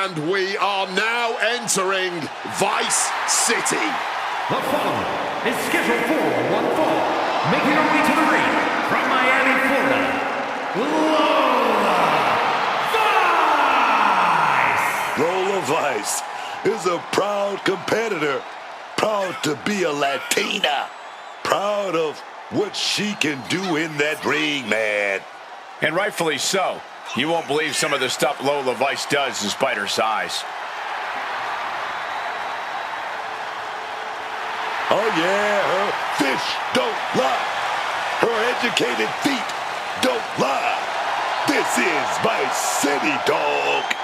And we are now entering Vice City. The following is scheduled for one fall, making her way to the ring from Miami, Florida, Lola Vice! Lola Vice is a proud competitor, proud to be a Latina, proud of what she can do in that ring, man. And rightfully so. You won't believe some of the stuff Lola Vice does despite her size. Oh yeah, her fish don't lie. Her educated feet don't lie. This is Vice City, dog.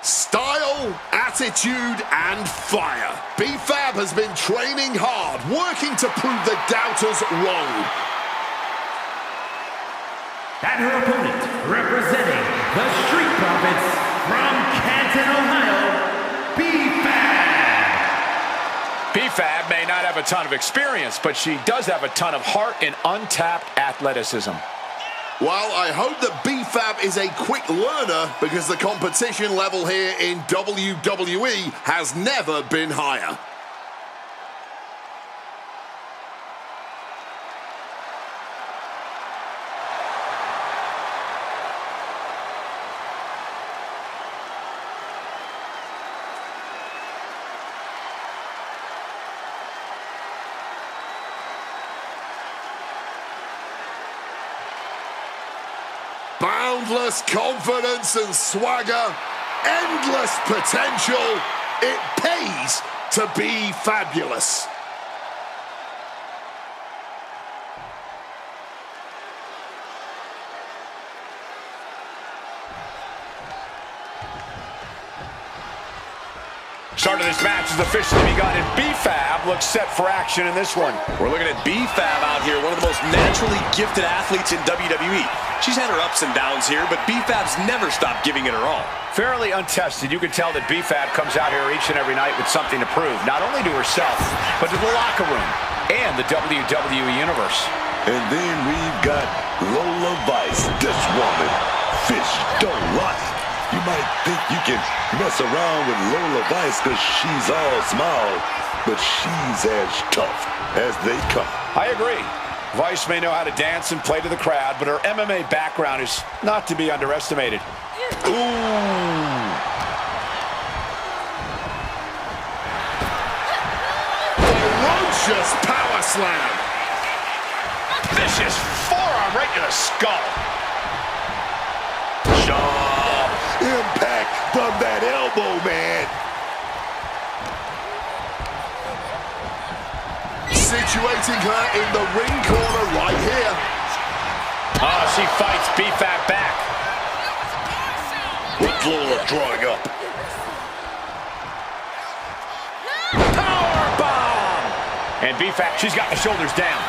Style, attitude, and fire. B-Fab has been training hard, working to prove the doubters wrong. And her opponent, representing the Street Profits from Canton, Ohio, B-Fab. B-Fab may not have a ton of experience, but she does have a ton of heart and untapped athleticism. Well, I hope that B-Fab is a quick learner because the competition level here in WWE has never been higher. Boundless confidence and swagger, endless potential. It pays to be fabulous. Start of this match has officially begun, and B-Fab looks set for action in this one. We're looking at B-Fab out here, one of the most naturally gifted athletes in WWE. She's had her ups and downs here, but B-Fab's never stopped giving it her all. Fairly untested, you can tell that B-Fab comes out here each and every night with something to prove, not only to herself, but to the locker room and the WWE Universe. And then we've got Lola Vice, this woman. Fish don't lie. You might think you can mess around with Lola Vice because she's all small, but she's as tough as they come. I agree. Vice may know how to dance and play to the crowd, but her MMA background is not to be underestimated. Ooh. Ferocious power slam. Vicious forearm right to the skull. Impact from that elbow, man. Situating her in the ring corner right here. Oh, she fights B-Fab back. What's Lola drawing up? Power bomb! And B-Fab, she's got the shoulders down.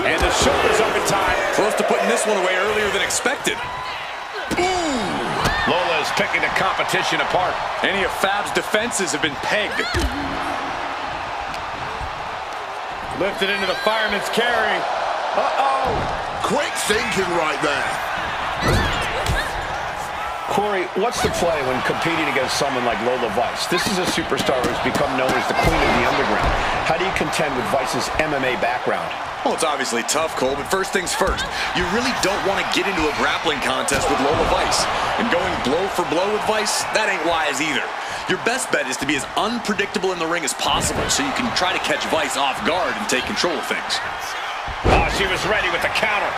And the shoulders up in time. Close to putting this one away earlier than expected. Ooh! Lola is picking the competition apart. Any of Fab's defenses have been pegged. Lifted into the fireman's carry. Uh-oh! Quick thinking right there. Corey, what's the play when competing against someone like Lola Vice? This is a superstar who's become known as the queen of the underground. How do you contend with Vice's MMA background? Well, it's obviously tough, Cole, but first things first. You really don't want to get into a grappling contest with Lola Vice. And going blow for blow with Vice, that ain't wise either. Your best bet is to be as unpredictable in the ring as possible so you can try to catch Vice off guard and take control of things. Oh, she was ready with the counter.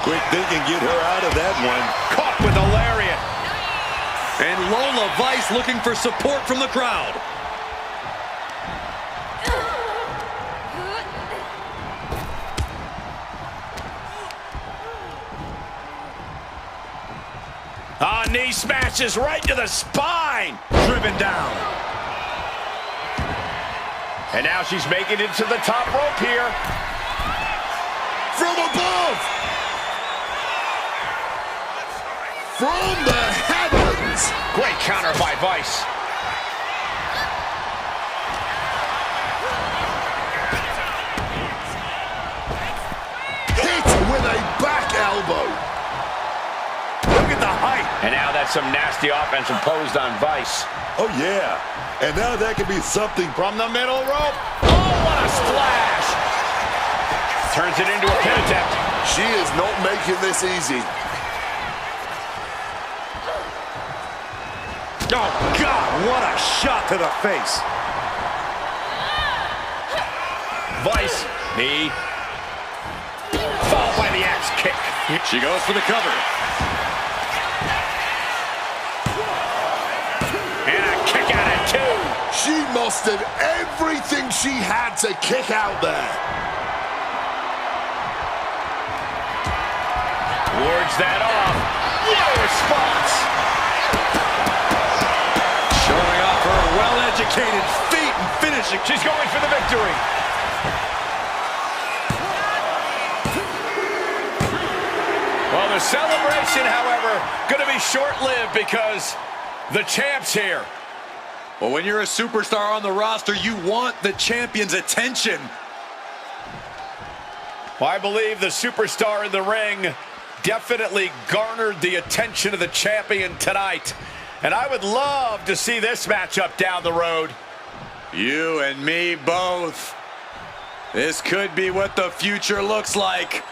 Quick thinking, get her out of that one. Caught with a lariat. And Lola Vice looking for support from the crowd. Knee smashes right to the spine. Driven down. And now she's making it to the top rope here. From above. From the heavens. Great counter by Vice. And now that's some nasty offense imposed on Vice. Oh, yeah. And now that can be something. From the middle rope. Oh, what a splash. Turns it into a pin attempt. She is not making this easy. Oh, God, what a shot to the face. Vice, knee. Followed by the axe kick. She goes for the cover. And a kick out at 2. She mustered everything she had to kick out there. Wards that off. No response. Showing off her well-educated feet and finishing. She's going for the victory. Well, the celebration, however, going to be short-lived because the champ's here. Well, when you're a superstar on the roster, you want the champion's attention. Well, I believe the superstar in the ring definitely garnered the attention of the champion tonight. And I would love to see this matchup down the road. You and me both. This could be what the future looks like.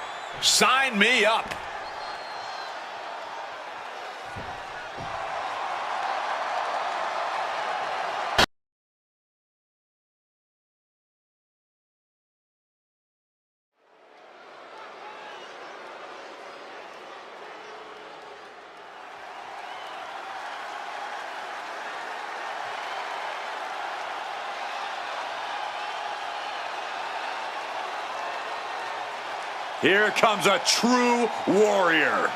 Sign me up. Here comes a true warrior.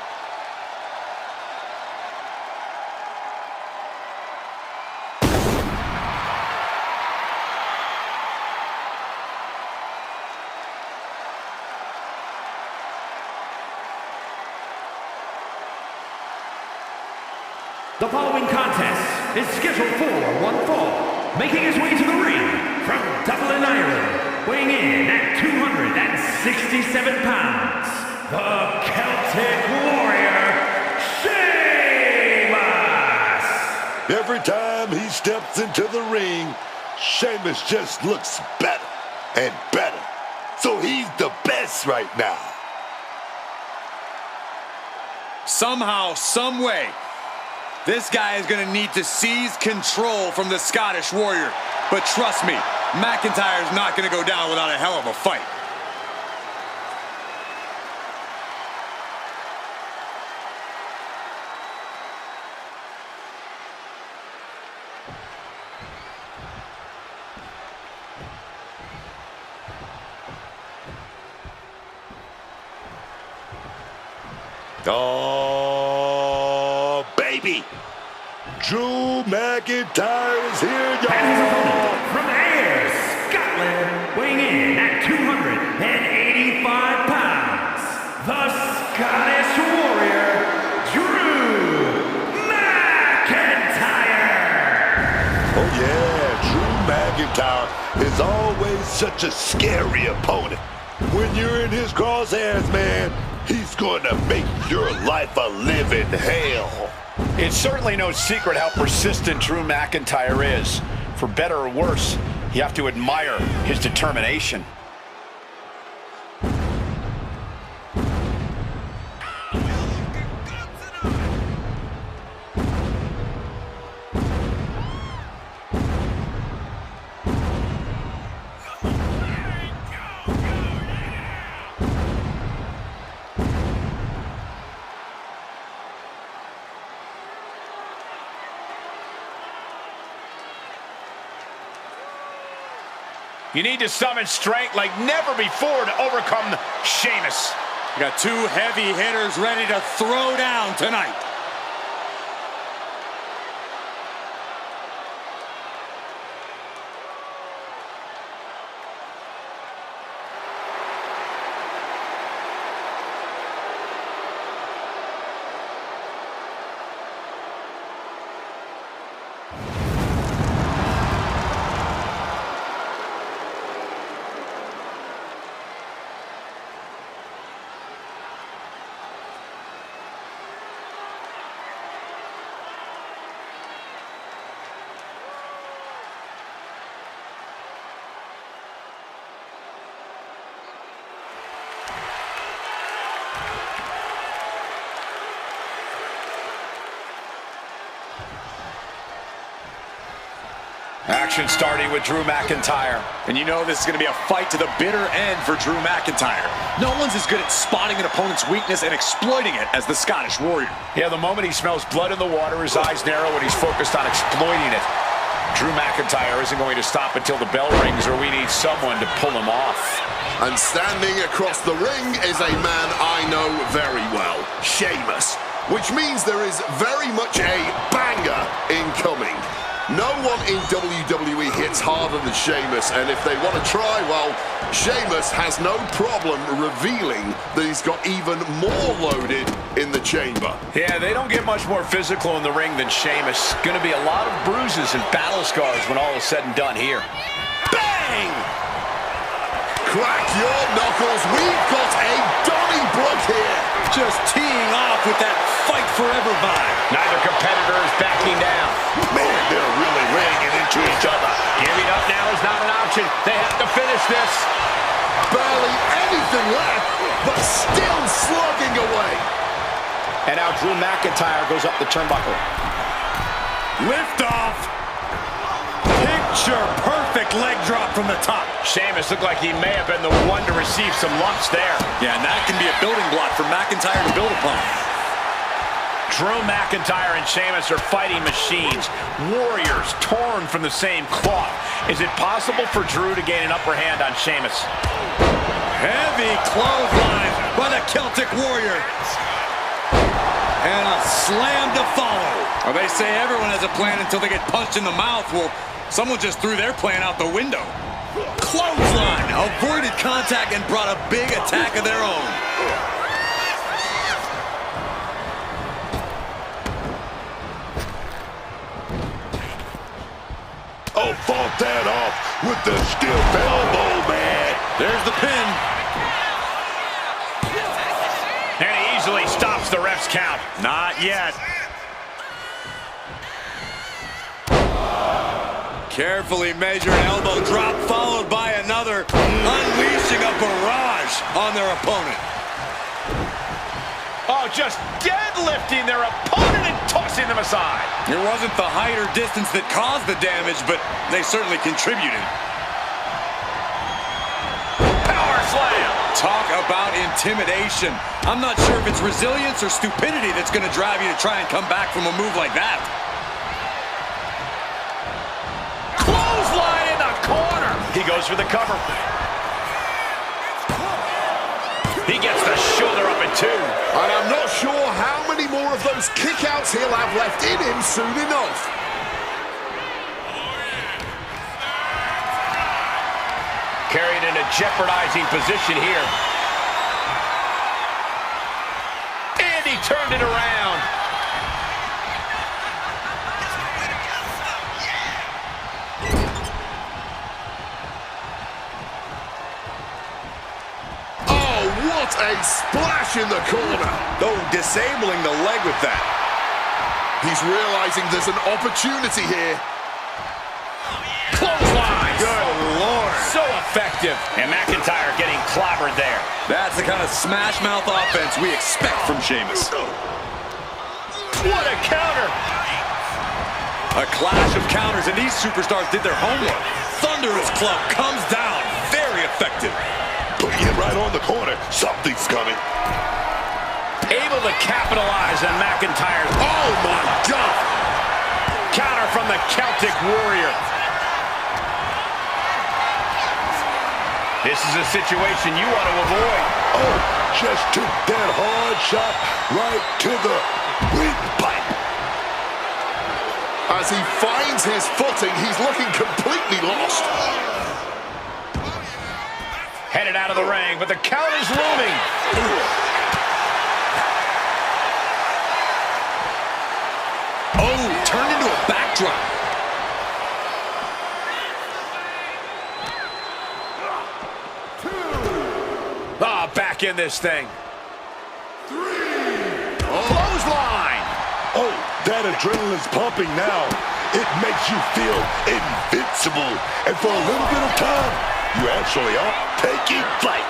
The following contest is scheduled for one fall, making his way to the ring from Dublin, Ireland, weighing in at 267 pounds, the Celtic Warrior, Sheamus! Every time he steps into the ring, Sheamus just looks better and better. So he's the best right now. Somehow, some way, this guy is going to need to seize control from the Scottish Warrior. But trust me, McIntyre's not going to go down without a hell of a fight. Oh, baby. Drew McIntyre is here, And his y'all. opponent from Ayr, Scotland, weighing in at 285 pounds, the Scottish Warrior, Drew McIntyre! Oh, yeah, Drew McIntyre is always such a scary opponent. When you're in his crosshairs, man, he's going to make your life a living hell. It's certainly no secret how persistent Drew McIntyre is. For better or worse, you have to admire his determination. You need to summon strength like never before to overcome Sheamus. You got two heavy hitters ready to throw down tonight. action starting with Drew McIntyre. And you know this is going to be a fight to the bitter end for Drew McIntyre. No one's as good at spotting an opponent's weakness and exploiting it as the Scottish Warrior. Yeah, the moment he smells blood in the water, his eyes narrow and he's focused on exploiting it. Drew McIntyre isn't going to stop until the bell rings, or we need someone to pull him off. And standing across the ring is a man I know very well, Sheamus. Which means there is very much a banger incoming. No one in WWE hits harder than Sheamus, and if they want to try, well, Sheamus has no problem revealing that he's got even more loaded in the chamber. Yeah, they don't get much more physical in the ring than Sheamus. Going to be a lot of bruises and battle scars when all is said and done here. Bang! Crack your knuckles. We've got a Donnybrook here. Just teeing off with that fight forever vibe. Neither competitor is backing down. Man, they're really laying it into each other. Giving up now is not an option. They have to finish this. Barely anything left, but still slugging away. And now Drew McIntyre goes up the turnbuckle. Lift off. Picture perfect leg drop from the top. Sheamus looked like he may have been the one to receive some lumps there. Yeah, and that can be a building block for McIntyre to build upon. Drew McIntyre and Sheamus are fighting machines. Warriors torn from the same cloth. Is it possible for Drew to gain an upper hand on Sheamus? Heavy clothesline by the Celtic Warrior. And a slam to follow. Well, they say everyone has a plan until they get punched in the mouth. Well, someone just threw their plan out the window. Clothesline. Avoided contact and brought a big attack of their own. Oh, fought that off with the stiff elbow, man. There's the pin. And he easily stops the ref's count. Not yet. Carefully measured elbow drop followed by another, unleashing a barrage on their opponent. Oh, just deadlifting their opponent and tossing them aside. It wasn't the height or distance that caused the damage, but they certainly contributed. Power slam. Talk about intimidation. I'm not sure if it's resilience or stupidity that's going to drive you to try and come back from a move like that. Clothesline in the corner. He goes for the cover. He gets the shoulder up at 2. And I'm not sure how many more of those kickouts he'll have left in him soon enough. Carried in a jeopardizing position here. And he turned it around. What a splash in the corner. Oh, disabling the leg with that. He's realizing there's an opportunity here. Clothesline. Good Lord. So effective. And McIntyre getting clobbered there. That's the kind of smash mouth offense we expect from Sheamus. What a counter. A clash of counters, and these superstars did their homework. Thunderous club comes down. Very effective. Putting it right on the corner. Something's coming. Able to capitalize on McIntyre's. Oh, my God. Counter from the Celtic Warrior. This is a situation you want to avoid. Oh, just took that hard shot right to the windpipe. As he finds his footing, he's looking completely lost. Headed out of the ring, but the count is looming. Oh, turned into a backdrop. Back in this thing. 3. Clothesline. Oh, that adrenaline's pumping now. It makes you feel invincible. And for a little bit of time, you actually are taking flight.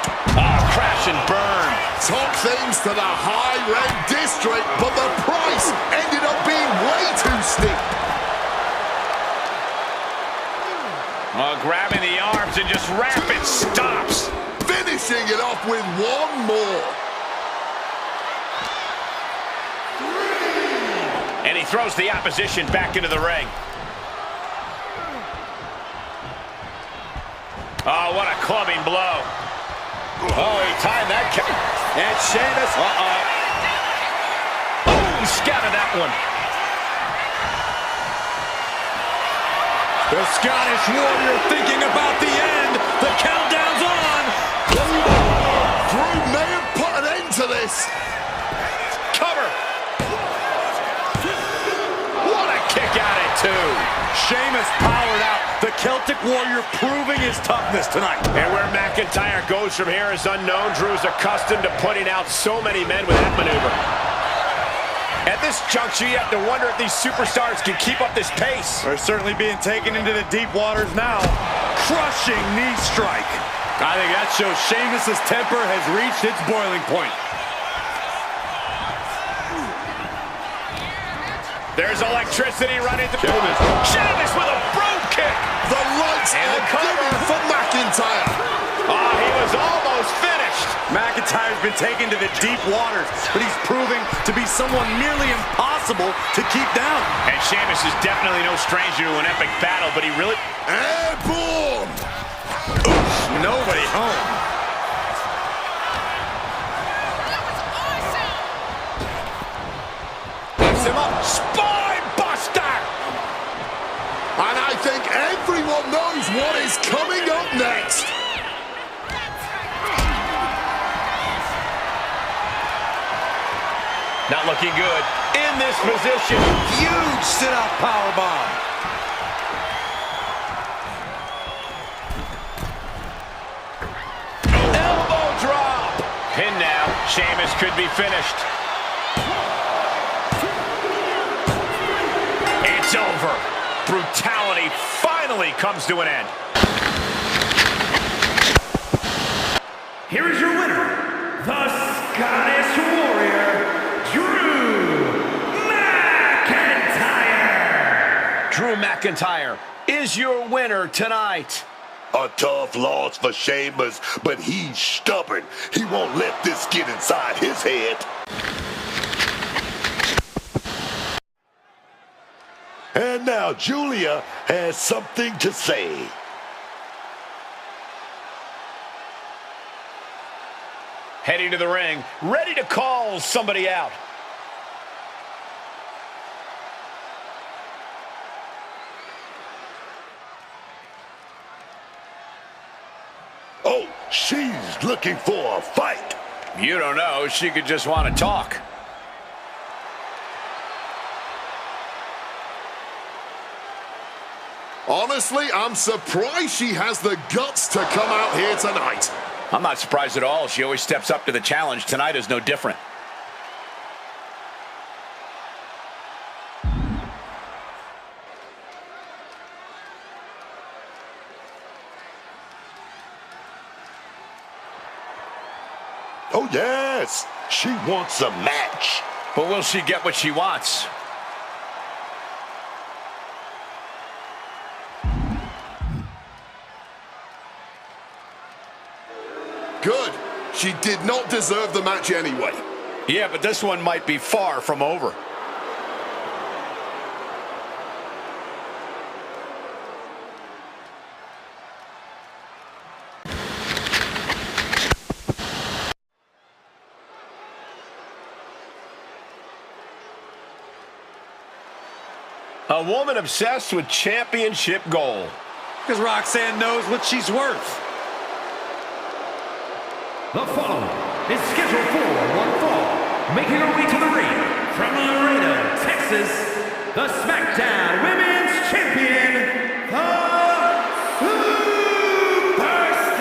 Crash and burn. Took things to the high red district, but the price ended up being way too steep. grabbing the arms and just rapid stops. Finishing it off with one more. And he throws the opposition back into the ring. Oh, what a clubbing blow. Oh, he timed that count. And Sheamus. Oh, he scattered that one. The Scottish Warrior thinking about the end. The countdown's on. Drew may have put an end to this. Cover. What a kick out at two. Sheamus powered out. The Celtic Warrior proving his toughness tonight. And where McIntyre goes from here is unknown. Drew's accustomed to putting out so many men with that maneuver. At this juncture, you have to wonder if these superstars can keep up this pace. They're certainly being taken into the deep waters now. Crushing knee strike. I think that shows Sheamus' temper has reached its boiling point. There's electricity running through. Sheamus with a brogue kick. The lights And the are cover. dimming for McIntyre. Oh, he was almost finished. McIntyre's been taken to the deep waters, but he's proving to be someone nearly impossible to keep down. And Sheamus is definitely no stranger to an epic battle, but he really... Airborne. Nobody home. Picks him up. Spine buster! And I think everyone knows what is coming up next. Not looking good. In this position. Huge sit-out powerbomb. Elbow drop. Pin now. Sheamus could be finished. It's over. Brutality finally comes to an end. Here is your winner, the Scottish Warrior, Drew McIntyre. Drew McIntyre is your winner tonight. A tough loss for Sheamus, but he's stubborn. He won't let this get inside his head. And now Julia has something to say. Heading to the ring, ready to call somebody out. Oh, she's looking for a fight. You don't know, she could just want to talk. Honestly, I'm surprised she has the guts to come out here tonight. I'm not surprised at all. She always steps up to the challenge. Tonight is no different. Oh, yes, she wants a match. But will she get what she wants? Good. She did not deserve the match anyway. Yeah, but this one might be far from over. A woman obsessed with championship gold. Because Roxanne knows what she's worth. The following is scheduled for one fall. Making her way to the ring from Laredo, Texas, the SmackDown Women's Champion, the Superstar!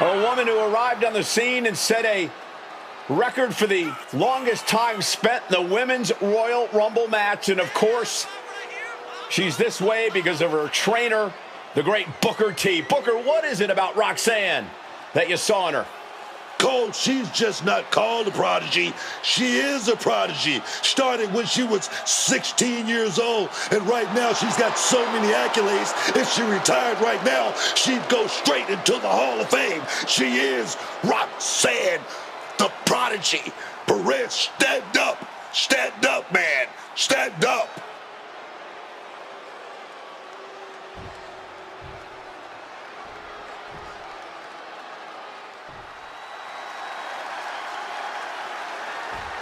A woman who arrived on the scene and set a record for the longest time spent in the Women's Royal Rumble match. And of course, she's this way because of her trainer, the great Booker T. Booker, what is it about Roxanne that you saw in her? Cole, she's just not called a prodigy. She is a prodigy, starting when she was 16 years old. And right now, she's got so many accolades. If she retired right now, she'd go straight into the Hall of Fame. She is Roxanne, the prodigy. Perez, stand up. Stand up, man. Stand up.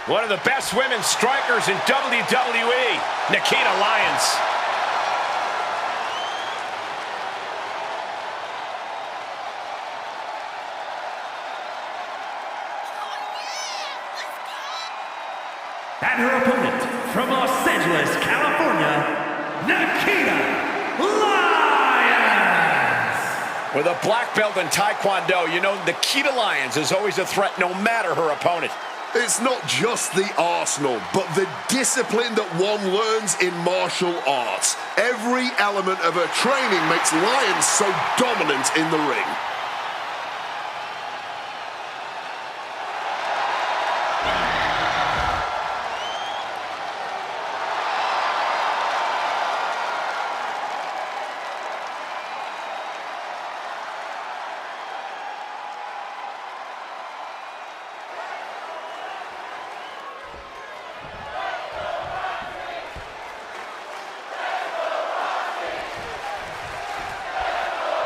One of the best women strikers in WWE, Nikita Lyons. And her opponent from Los Angeles, California, Nikita Lyons. With a black belt in Taekwondo, you know Nikita Lyons is always a threat no matter her opponent. It's not just the arsenal, but the discipline that one learns in martial arts. Every element of her training makes Lyons so dominant in the ring.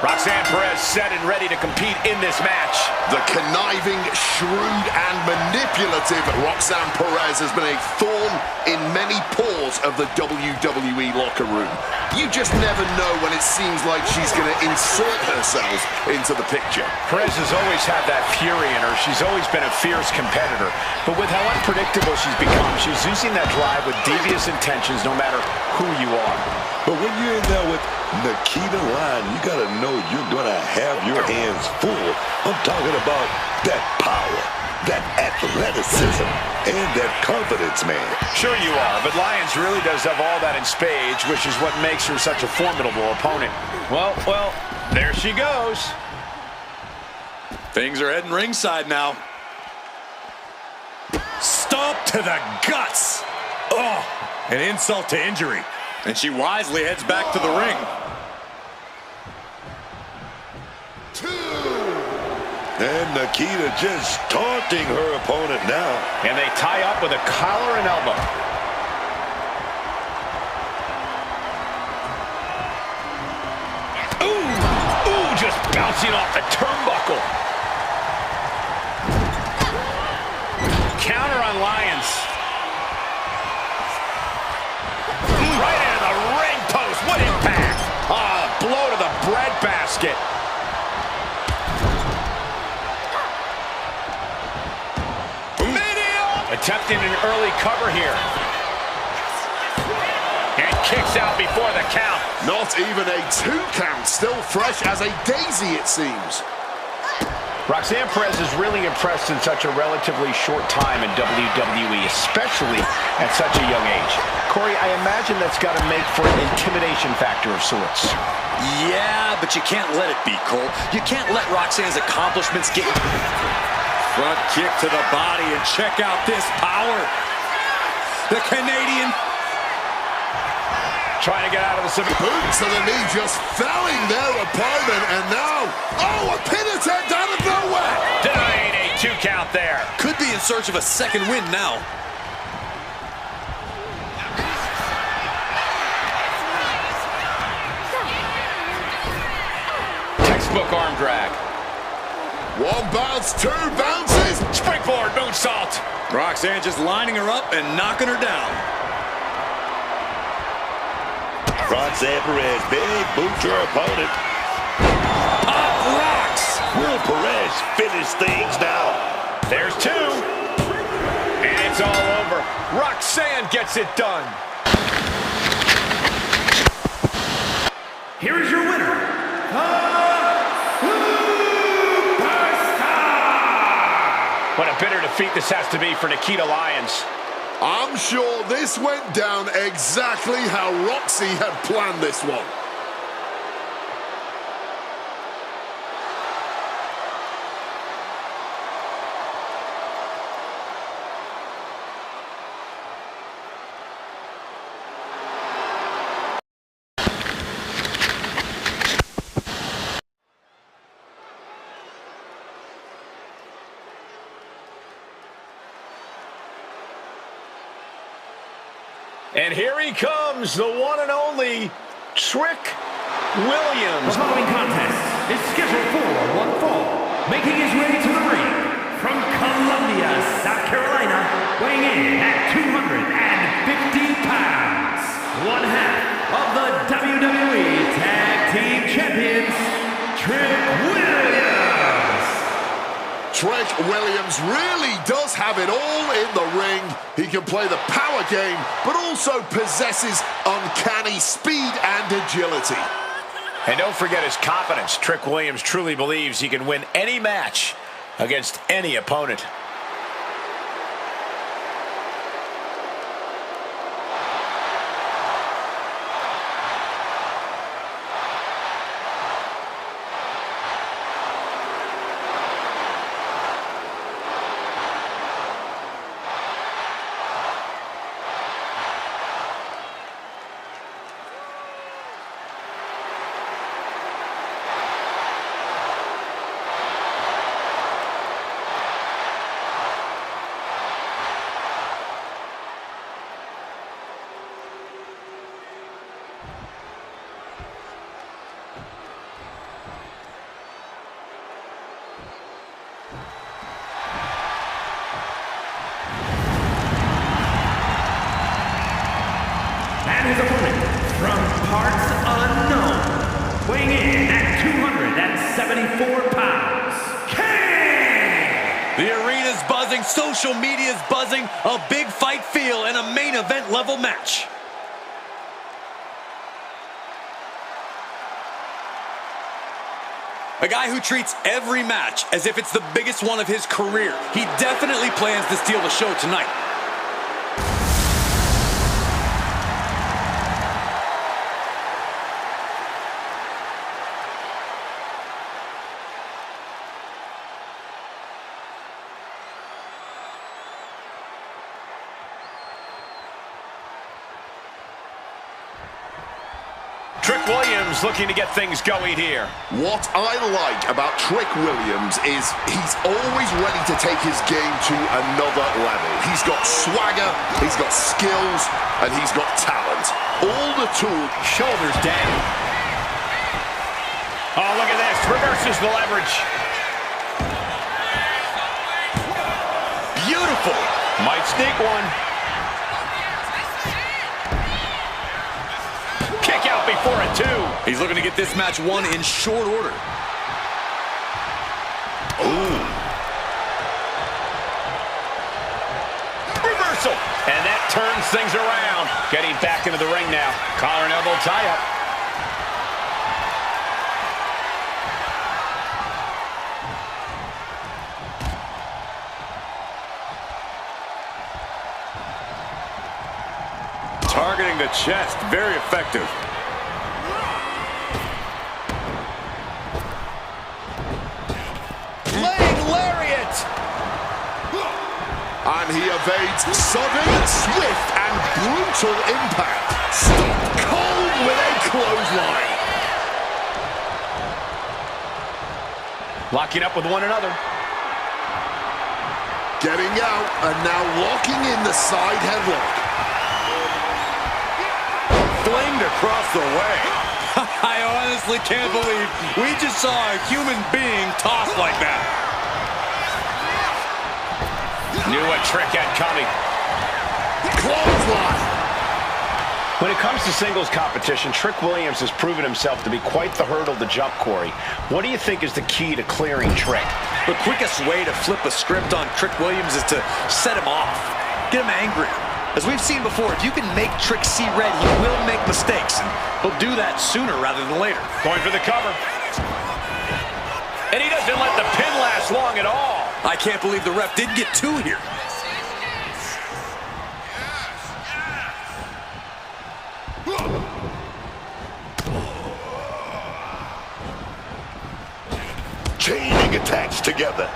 Roxanne Perez set and ready to compete in this match. The conniving, shrewd, and manipulative Roxanne Perez has been a thorn in many pores of the WWE locker room. You just never know when it seems like she's going to insert herself into the picture. Perez has always had that fury in her. She's always been a fierce competitor. But with how unpredictable she's become, she's using that drive with devious intentions no matter who you are. But when you're in there with Nikita Lyons, you got to know you're going to have your hands full. I'm talking about that power, that athleticism, and that confidence, man. Sure you are, but Lyons really does have all that in spades, which is what makes her such a formidable opponent. Well, there she goes. Things are heading ringside now. Stomp to the guts. Oh, an insult to injury. And she wisely heads back to the ring. And Nikita just taunting her opponent now. And they tie up with a collar and elbow. Ooh, just bouncing off the turnbuckle. Counter on Lyons. Right into the ring post. What impact. Blow to the breadbasket. Attempting an early cover here. And kicks out before the count. Not even a 2 count. Still fresh as a daisy, it seems. Roxanne Perez is really impressed in such a relatively short time in WWE, especially at such a young age. Corey, I imagine that's got to make for an intimidation factor of sorts. Yeah, but you can't let it be, Cole. You can't let Roxanne's accomplishments get... Front kick to the body, and check out this power. The Canadian trying to get out of the submission. Boot to the knee, just felling their opponent, and now, a pin attempt out of nowhere. Denying a 2 count there. could be in search of a second win now. Textbook arm drag. 1 bounce, 2 bounces. Springboard moonsault. Roxanne just lining her up and knocking her down. Roxanne Perez, big boot to her opponent. Pop rocks. Will Perez finish things now? There's 2. And it's all over. Roxanne gets it done. Here is your winner, What a bitter defeat this has to be for Nikita Lyons. I'm sure this went down exactly how Roxy had planned this one. And here he comes, the one and only Trick Williams. The following contest is scheduled for one fall. Making his way to the ring from Columbia, South Carolina, weighing in at 250 pounds. One half of the WWE Tag Team Champions, Trick Williams. Trick Williams really does have it all in the ring. He can play the power game, but also possesses uncanny speed and agility. And don't forget his confidence. Trick Williams truly believes he can win any match against any opponent. And his opponent, from parts unknown, weighing in at 274 pounds, King! The arena's buzzing, social media's buzzing, a big fight feel in a main event level match. A guy who treats every match as if it's the biggest one of his career. He definitely plans to steal the show tonight. Trick Williams looking to get things going here. What I like about Trick Williams is he's always ready to take his game to another level. He's got swagger, he's got skills, and he's got talent. All the tools. Shoulders down. Oh, look at this. Reverses the leverage. Beautiful. Might sneak one. Kick out before a two. He's looking to get this match won in short order. Ooh. Reversal. And that turns things around. Getting back into the ring now. Collar and elbow tie up. Targeting the chest, very effective. Laying lariat. And he evades sudden, swift, and brutal impact. Stopped cold with a clothesline. Locking up with one another. Getting out and now locking in the side headlock. Flinged across the way. I honestly can't believe we just saw a human being tossed like that. Knew a trick had coming. Clothesline. When it comes to singles competition, Trick Williams has proven himself to be quite the hurdle to jump, Corey. What do you think is the key to clearing Trick? The quickest way to flip a script on Trick Williams is to set him off. Get him angry. As we've seen before, if you can make Trick see red, he will make mistakes. And he'll do that sooner rather than later. Going for the cover. And he doesn't let the pin last long at all. I can't believe the ref did get two here. Chaining attacks together.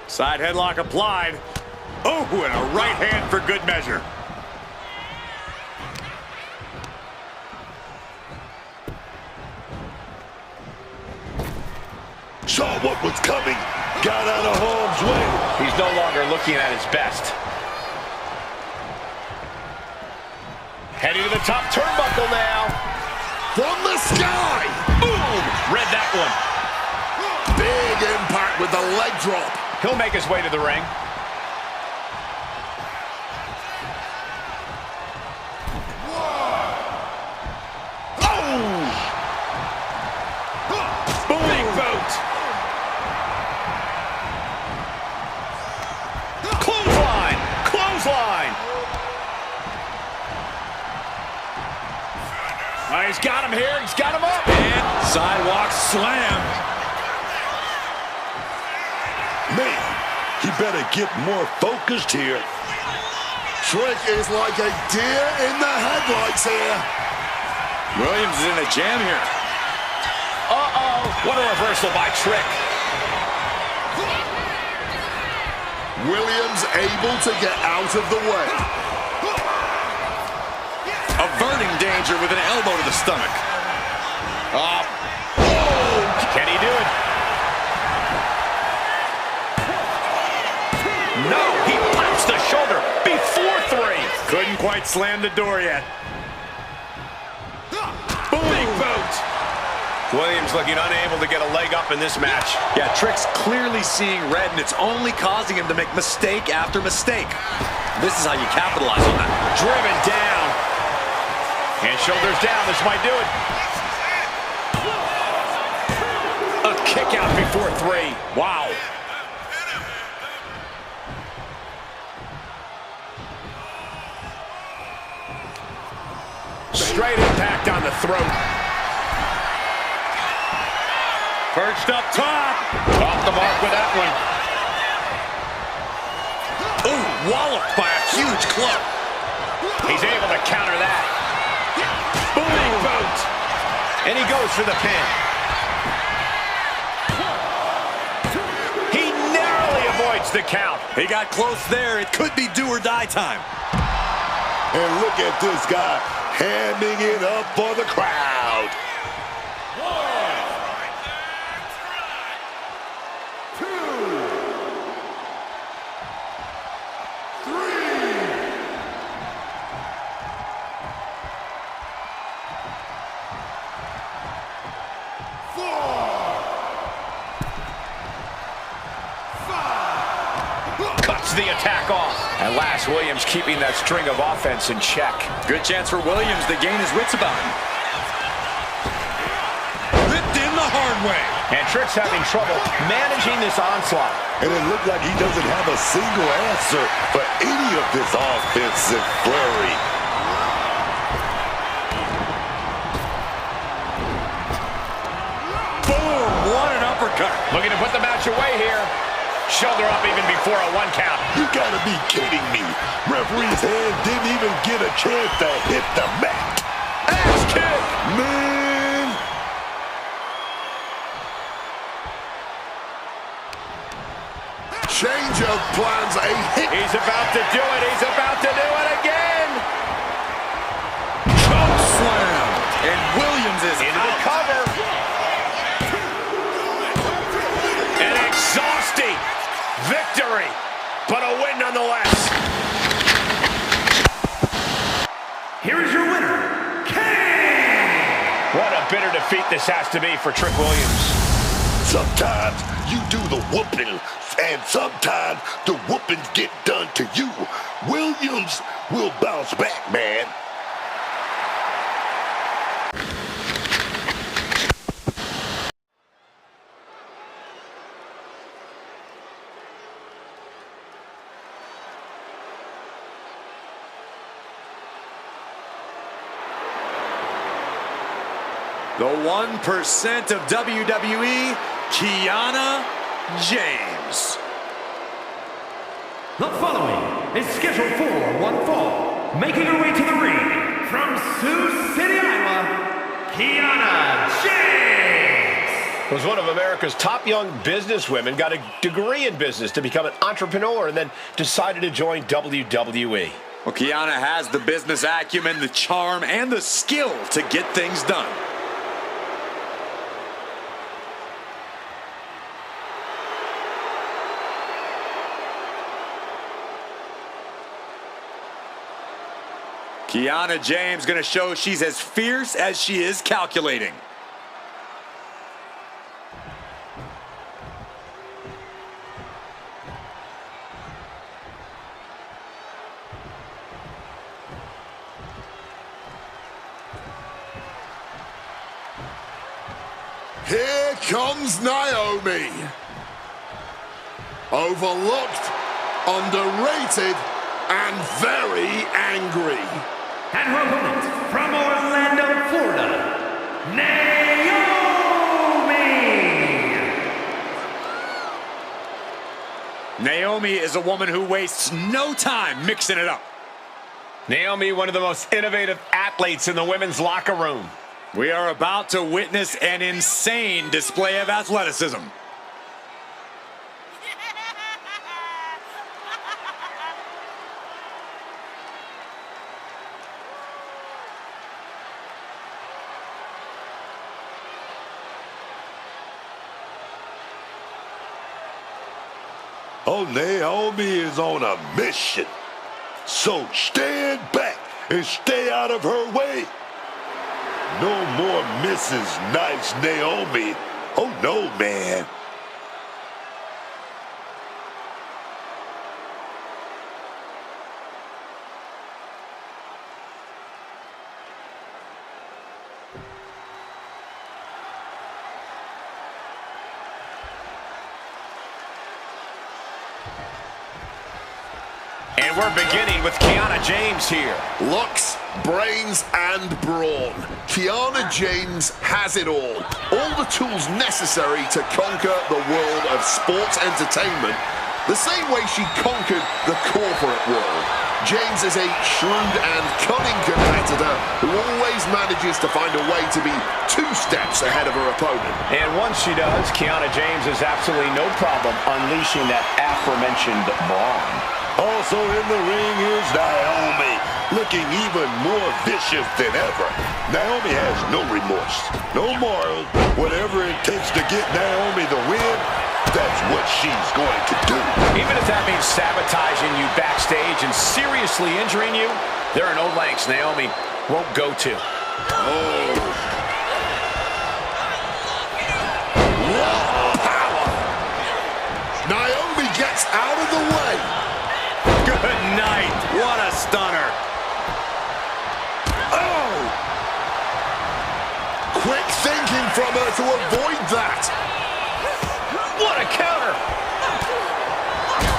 Side headlock applied. Oh, and a right hand for good measure. saw what was coming, got out of harm's way. He's no longer looking at his best. Heading to the top turnbuckle now. From the sky! Boom! Read that one. Big impact with the leg drop. He'll make his way to the ring. Big boot. Clothesline. Clothesline. Oh, he's got him here. He's got him up. And sidewalk slam. Man, he better get more focused here. Trick is like a deer in the headlights here. Williams is in a jam here. Uh-oh. What a reversal by Trick. Williams able to get out of the way. Averting danger with an elbow to the stomach. Oh, can he do it? No, he pops the shoulder before 3. Couldn't quite slam the door yet. Big boot. Williams looking unable to get a leg up in this match. Yeah, Trick's clearly seeing red, and it's only causing him to make mistake after mistake. This is how you capitalize on that. Driven down. And shoulders down. This might do it. A kick out before 3. Wow. Straight impact on the throat. Perched up top. Off the mark with that one. Ooh, walloped by a huge club. He's able to counter that. Big boot. And he goes for the pin. He narrowly avoids the count. He got close there. It could be do or die time. And look at this guy hamming it up for the crowd. 1, 2, 3. Cuts the attack off. And last, Williams keeping that string of offense in check. Good chance for Williams to gain his wits about him. Ripped in the hard way. And Trick's having trouble managing this onslaught. And it looked like he doesn't have a single answer for any of this offensive flurry. Boom. What an uppercut. Looking to put the match away here. Shoulder up even before a 1 count. You gotta be kidding me. Referee's hand didn't even get a chance to hit the mat. Ass kick. Man. Change of plans, a hit. He's about to do it. He's about to do it again. Choke slam. And Williams is Into the out. cover. An exhausting victory, but a win nonetheless. Here is your winner, Kane! What a bitter defeat this has to be for Trick Williams. Sometimes you do the whooping, and sometimes the whoopings get done to you. Williams will bounce back, man. The 1% of WWE, Kiana James. The following is scheduled for one fall. Making her way to the ring from Sioux City, Iowa, Kiana James. Was one of America's top young businesswomen, got a degree in business to become an entrepreneur, and then decided to join WWE. Well, Kiana has the business acumen, the charm, and the skill to get things done. Kiana James going to show she's as fierce as she is calculating. Here comes Naomi. Overlooked, underrated, and very angry. And her opponent from Orlando, Florida, Naomi! Naomi is a woman who wastes no time mixing it up. Naomi, one of the most innovative athletes in the women's locker room. We are about to witness an insane display of athleticism. Oh, Naomi is on a mission. So stand back and stay out of her way. No more Mrs. Nice Naomi. Oh, no, man. And we're beginning with Kiana James here. Looks, brains, and brawn. Kiana James has it all. All the tools necessary to conquer the world of sports entertainment, the same way she conquered the corporate world. James is a shrewd and cunning competitor who always manages to find a way to be 2 steps ahead of her opponent. And once she does, Kiana James has absolutely no problem unleashing that aforementioned brawn. Also in the ring is Naomi, looking even more vicious than ever. Naomi has no remorse, no moral. Whatever it takes to get Naomi the win, that's what she's going to do. Even if that means sabotaging you backstage and seriously injuring you, there are no lengths Naomi won't go to. Oh. What power! Naomi gets out of the way. Good night. What a stunner. Oh! Quick thinking from her to avoid that. What a counter!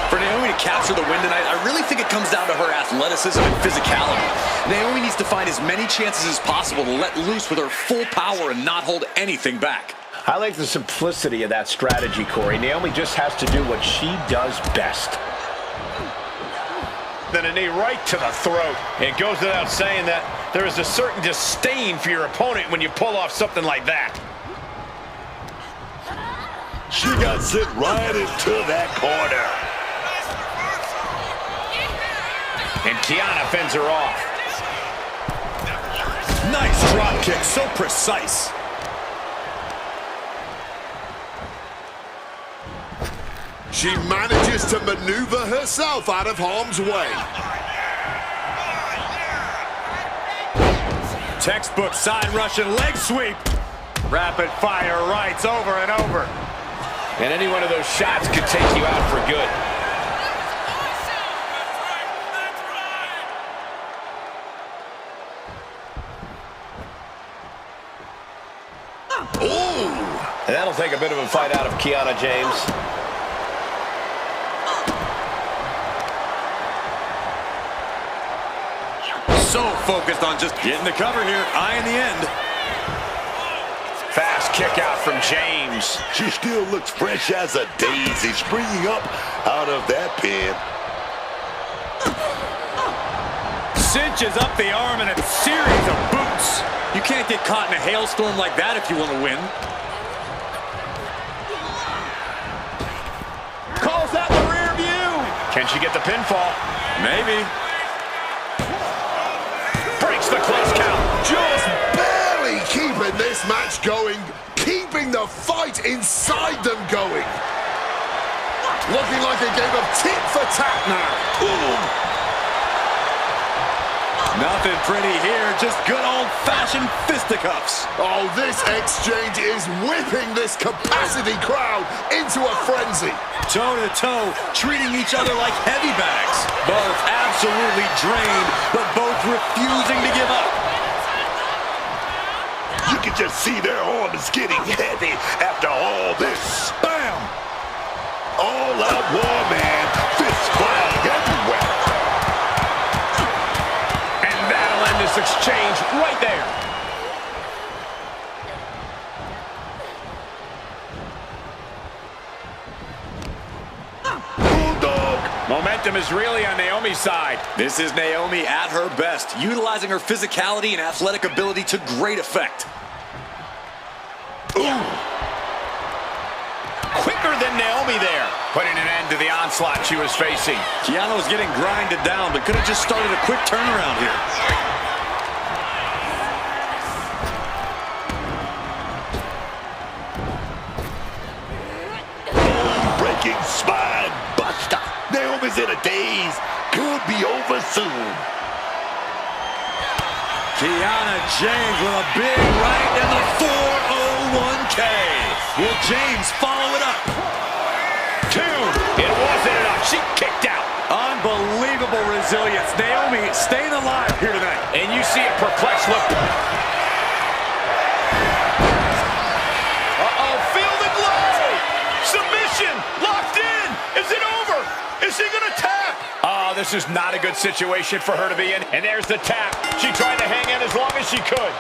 For Naomi to capture the win tonight, I really think it comes down to her athleticism and physicality. Naomi needs to find as many chances as possible to let loose with her full power and not hold anything back. I like the simplicity of that strategy, Corey. Naomi just has to do what she does best. Then a knee right to the throat. It goes without saying that there is a certain disdain for your opponent when you pull off something like that. She got sent right into that corner. And Kiana fends her off. Nice drop kick, so precise. She manages to maneuver herself out of harm's way. Textbook side Russian leg sweep. Rapid fire rights over and over. And any one of those shots could take you out for good. Ooh! And that'll take a bit of a fight out of Kiana James. So focused on just getting the cover here, eyeing the end. Fast kick out from James. She still looks fresh as a daisy, springing up out of that pin. Cinches up the arm and a series of boots. You can't get caught in a hailstorm like that if you want to win. Calls out the rear view. Can she get the pinfall? Maybe. Breaks the close count. Just barely keeping this match going, keeping the fight inside them going. Looking like a game of tit for tat now. Ooh. Nothing pretty here, just good old-fashioned fisticuffs. Oh, this exchange is whipping this capacity crowd into a frenzy. Toe-to-toe, treating each other like heavy bags. Both absolutely drained, but both refusing to give up. You can just see their arms getting heavy after all this. Bam! All out war, man. Fists flying everywhere. And that'll end this exchange right there. Bulldog. Momentum is really on Naomi's side. This is Naomi at her best, utilizing her physicality and athletic ability to great effect. Ooh. Quicker than Naomi there, putting an end to the onslaught she was facing. Kiana was getting grinded down, but could have just started a quick turnaround here. Breaking spine buster. Naomi's in a daze. Could be over soon. Kiana James with a big right in the 401k. Will James follow it up? 2. It wasn't enough. She kicked out. Unbelievable resilience. Naomi staying alive here tonight. And you see a perplexed look. Uh-oh, fielded low. Submission, locked in. Is it over? Is he going to tap? Oh, this is not a good situation for her to be in. And there's the tap. She tried to hang in as long as she could.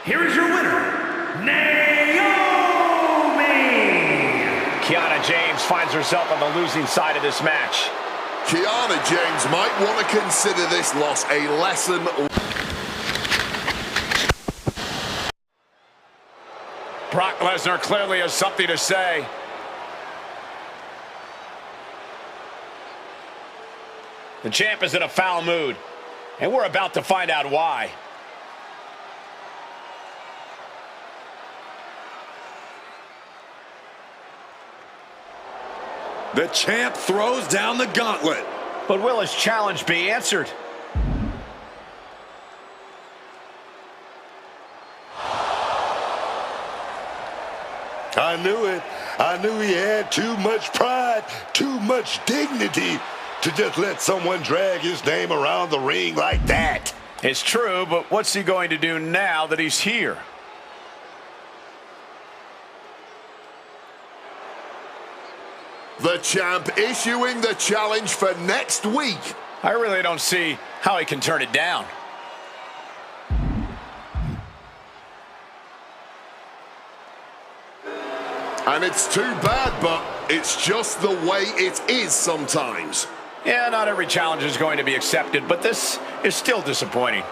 Here is your winner, Naomi! Kiana James finds herself on the losing side of this match. Kiana James might want to consider this loss a lesson. Brock Lesnar clearly has something to say. The champ is in a foul mood, and we're about to find out why. The champ throws down the gauntlet. But will his challenge be answered? I knew it. I knew he had too much pride, too much dignity to just let someone drag his name around the ring like that. It's true, but what's he going to do now that he's here? The champ issuing the challenge for next week. I really don't see how he can turn it down. And it's too bad, but it's just the way it is sometimes. Yeah, not every challenge is going to be accepted, but this is still disappointing.